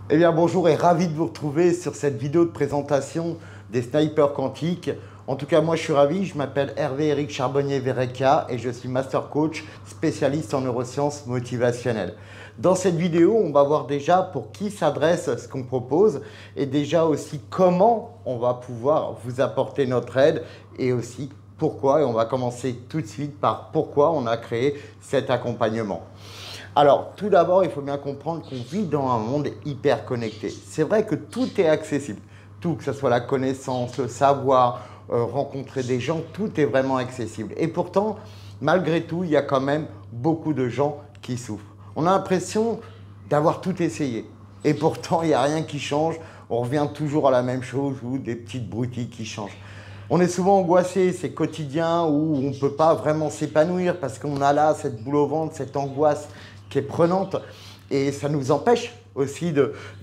Eh bien bonjour et ravi de vous retrouver sur cette vidéo de présentation des snipers quantiques. En tout cas moi je suis ravi, je m'appelle Hervé-Éric Charbonnier-Verreca et je suis master coach spécialiste en neurosciences motivationnelles. Dans cette vidéo on va voir déjà pour qui s'adresse ce qu'on propose et déjà aussi comment on va pouvoir vous apporter notre aide et aussi pourquoi, et on va commencer tout de suite par pourquoi on a créé cet accompagnement. Alors, tout d'abord, il faut bien comprendre qu'on vit dans un monde hyper connecté. C'est vrai que tout est accessible. Tout, que ce soit la connaissance, le savoir, rencontrer des gens, tout est vraiment accessible. Et pourtant, malgré tout, il y a quand même beaucoup de gens qui souffrent. On a l'impression d'avoir tout essayé. Et pourtant, il n'y a rien qui change. On revient toujours à la même chose ou des petites broutilles qui changent. On est souvent angoissé, c'est quotidien où on ne peut pas vraiment s'épanouir parce qu'on a là cette boule au ventre, cette angoisse qui est prenante et ça nous empêche aussi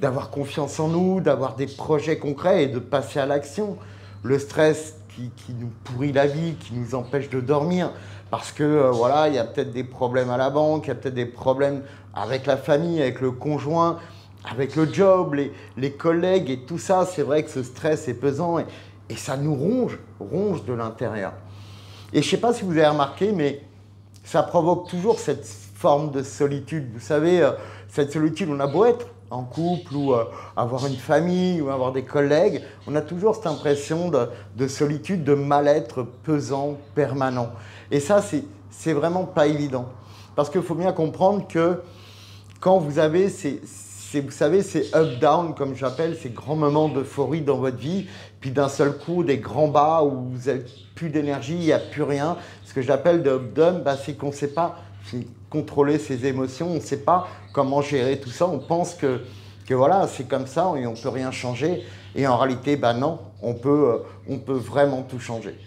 d'avoir confiance en nous, d'avoir des projets concrets et de passer à l'action. Le stress qui nous pourrit la vie, qui nous empêche de dormir parce que voilà, il y a peut-être des problèmes à la banque, il y a peut-être des problèmes avec la famille, avec le conjoint, avec le job, les collègues et tout ça. C'est vrai que ce stress est pesant et ça nous ronge de l'intérieur. Et je ne sais pas si vous avez remarqué, mais ça provoque toujours cette forme de solitude. Vous savez, cette solitude, on a beau être en couple ou avoir une famille ou avoir des collègues, on a toujours cette impression de solitude, de mal-être pesant, permanent. Et ça, c'est vraiment pas évident. Parce qu'il faut bien comprendre que quand vous avez vous savez, ces up-down, comme j'appelle, ces grands moments d'euphorie dans votre vie, puis d'un seul coup, des grands bas où vous n'avez plus d'énergie, il n'y a plus rien. Ce que j'appelle de up-down, bah, c'est qu'on ne sait pas contrôler ses émotions, on ne sait pas comment gérer tout ça. On pense que voilà, c'est comme ça et on ne peut rien changer. Et en réalité, bah non, on peut vraiment tout changer.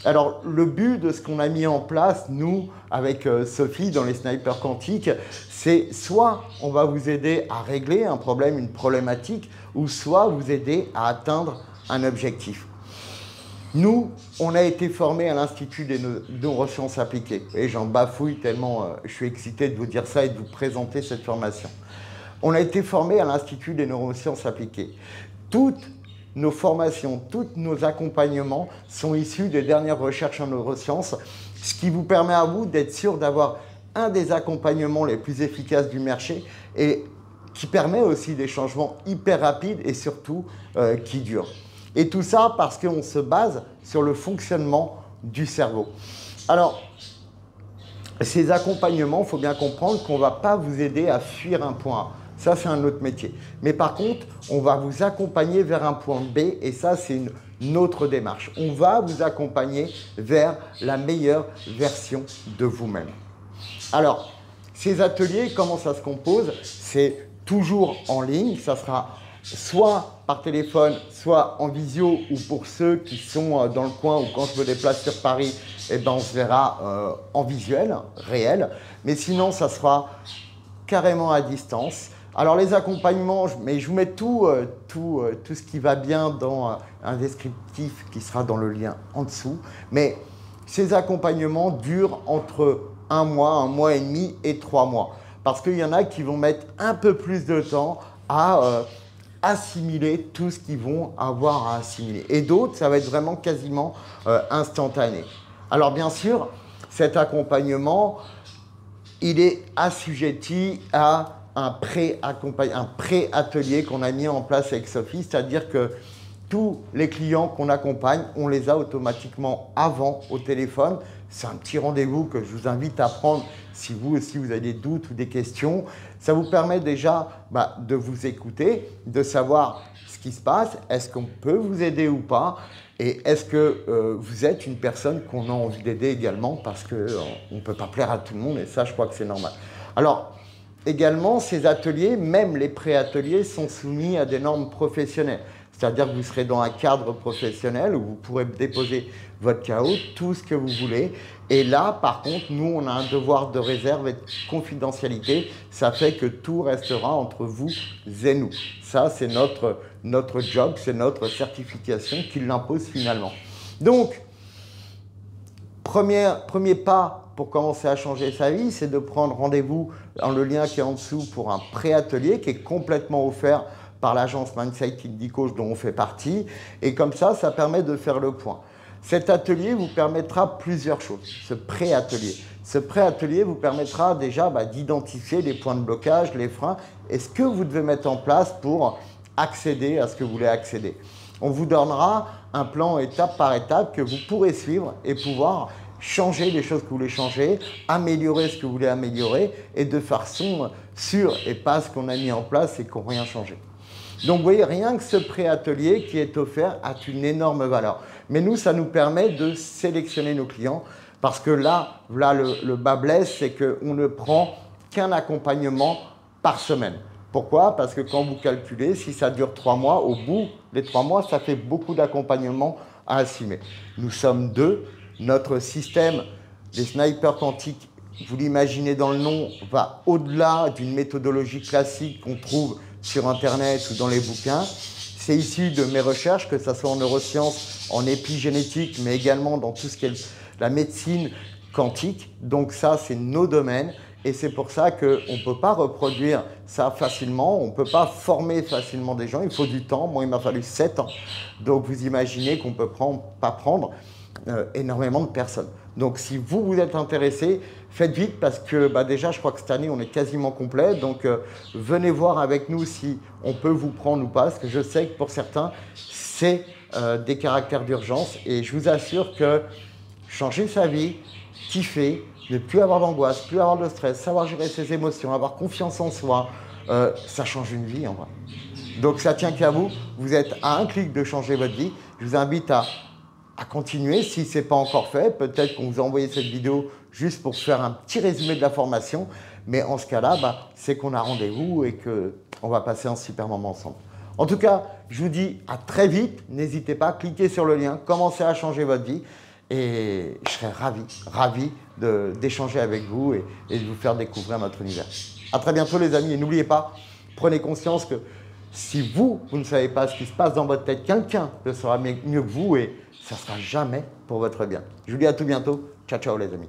Alors, le but de ce qu'on a mis en place, nous, avec Sophie, dans les snipers quantiques, c'est soit on va vous aider à régler un problème, une problématique, ou soit vous aider à atteindre un objectif. Nous, on a été formés à l'Institut des neurosciences appliquées. Et j'en bafouille tellement je suis excité de vous dire ça et de vous présenter cette formation. On a été formés à l'Institut des neurosciences appliquées. Toutes nos formations, tous nos accompagnements sont issus des dernières recherches en neurosciences, ce qui vous permet à vous d'être sûr d'avoir un des accompagnements les plus efficaces du marché et qui permet aussi des changements hyper rapides et surtout qui durent. Et tout ça parce qu'on se base sur le fonctionnement du cerveau. Alors, ces accompagnements, il faut bien comprendre qu'on ne va pas vous aider à fuir un point A. Ça, c'est un autre métier. Mais par contre, on va vous accompagner vers un point B et ça, c'est une autre démarche. On va vous accompagner vers la meilleure version de vous-même. Alors, ces ateliers, comment ça se compose? C'est toujours en ligne. Ça sera soit par téléphone, soit en visio ou pour ceux qui sont dans le coin ou quand je me déplace sur Paris, eh ben, on se verra en visuel, réel. Mais sinon, ça sera carrément à distance. Alors les accompagnements, mais je vous mets tout ce qui va bien dans un descriptif qui sera dans le lien en dessous. Mais ces accompagnements durent entre un mois et demi et 3 mois. Parce qu'il y en a qui vont mettre un peu plus de temps à assimiler tout ce qu'ils vont avoir à assimiler. Et d'autres, ça va être vraiment quasiment instantané. Alors bien sûr, cet accompagnement, il est assujetti à un pré-atelier qu'on a mis en place avec Sophie, c'est-à-dire que tous les clients qu'on accompagne, on les a automatiquement avant au téléphone. C'est un petit rendez-vous que je vous invite à prendre si vous aussi vous avez des doutes ou des questions. Ça vous permet déjà de vous écouter, de savoir ce qui se passe, est-ce qu'on peut vous aider ou pas, et est-ce que vous êtes une personne qu'on a envie d'aider également parce qu'on ne peut pas plaire à tout le monde et ça je crois que c'est normal. Alors, également, ces ateliers, même les pré-ateliers, sont soumis à des normes professionnelles. C'est-à-dire que vous serez dans un cadre professionnel où vous pourrez déposer votre KO, tout ce que vous voulez. Et là, par contre, nous, on a un devoir de réserve et de confidentialité. Ça fait que tout restera entre vous et nous. Ça, c'est notre job, c'est notre certification qui l'impose finalement. Donc, premier pas pour commencer à changer sa vie, c'est de prendre rendez-vous dans le lien qui est en dessous pour un pré-atelier qui est complètement offert par l'agence Mindset Coach dont on fait partie. Et comme ça permet de faire le point. Cet atelier vous permettra plusieurs choses, ce pré-atelier. Ce pré-atelier vous permettra déjà d'identifier les points de blocage, les freins et ce que vous devez mettre en place pour accéder à ce que vous voulez accéder. On vous donnera un plan étape par étape que vous pourrez suivre et pouvoir changer les choses que vous voulez changer, améliorer ce que vous voulez améliorer et de façon sûre et pas ce qu'on a mis en place et qu'on n'a rien changé. Donc vous voyez, rien que ce pré-atelier qui est offert a une énorme valeur. Mais nous, ça nous permet de sélectionner nos clients parce que là le bas blesse, c'est qu'on ne prend qu'un accompagnement par semaine. Pourquoi? Parce que quand vous calculez, si ça dure 3 mois, au bout des 3 mois, ça fait beaucoup d'accompagnement à assumer. Nous sommes 2. Notre système des snipers quantiques, vous l'imaginez dans le nom, va au-delà d'une méthodologie classique qu'on trouve sur Internet ou dans les bouquins. C'est issu de mes recherches, que ce soit en neurosciences, en épigénétique, mais également dans tout ce qui est la médecine quantique. Donc ça, c'est nos domaines. Et c'est pour ça qu'on ne peut pas reproduire ça facilement, on ne peut pas former facilement des gens, il faut du temps. Moi, il m'a fallu 7 ans. Donc, vous imaginez qu'on ne peut pas prendre énormément de personnes. Donc, si vous êtes intéressé, faites vite parce que déjà, je crois que cette année, on est quasiment complet. Donc, venez voir avec nous si on peut vous prendre ou pas, parce que je sais que pour certains, c'est des caractères d'urgence. Et je vous assure que changer sa vie, kiffer, ne plus avoir d'angoisse, plus avoir de stress, savoir gérer ses émotions, avoir confiance en soi, ça change une vie en vrai. Donc ça tient qu'à vous, vous êtes à un clic de changer votre vie. Je vous invite à continuer si ce n'est pas encore fait. Peut-être qu'on vous a envoyé cette vidéo juste pour faire un petit résumé de la formation. Mais en ce cas-là, c'est qu'on a rendez-vous et qu'on va passer un super moment ensemble. En tout cas, je vous dis à très vite. N'hésitez pas, cliquez sur le lien, commencez à changer votre vie. Et je serais ravi d'échanger avec vous et de vous faire découvrir notre univers. À très bientôt les amis et n'oubliez pas, prenez conscience que si vous ne savez pas ce qui se passe dans votre tête, quelqu'un le saura mieux que vous et ça ne sera jamais pour votre bien. Je vous dis à tout bientôt. Ciao, ciao les amis.